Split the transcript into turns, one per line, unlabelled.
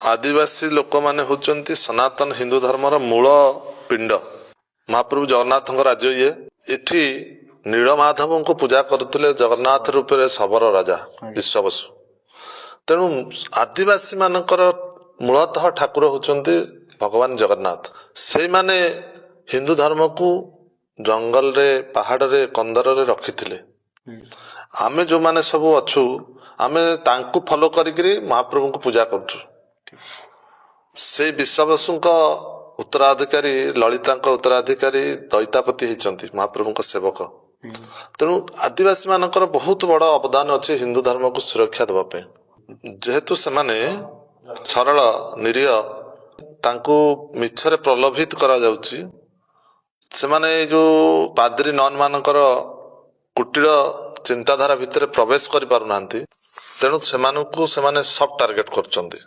आदिवासी लोक माने होचंती सनातन हिंदू धर्मर मूल पिंड। महाप्रभु जगन्नाथ राज्य ये एठी नीलमाधव को पूजा करते जगन्नाथ रूप में शबर राजा विश्ववसु। तेणु आदिवासी मानकर मूलतः ठाकुर होचंती भगवान जगन्नाथ। से माने हिंदू धर्म को जंगल रे पहाड़ रे कंदर रे रखिथिले। आमे जो माने सब अच्छु आमे तांकु फॉलो करिकरी महाप्रभु को पूजा करछु। से विश्ववसु उत्तराधिकारी ललिता उत्तराधिकारी दैतापति होती महाप्रभु सेवक। तेणु आदिवासी मानकर बहुत बड़ अवदान अच्छे हिंदू धर्म को सुरक्षा देवाई। जेहेतु सेमाने सरल निरीह तांकु मिछरे प्रलोभित करा जाउची। सेमाने जो पाद्री नन मानकर कुटीर चिंताधारा भितर प्रवेश करि पारुनांती। तेणु सेमानकु सेमाने सब टार्गेट करचंती।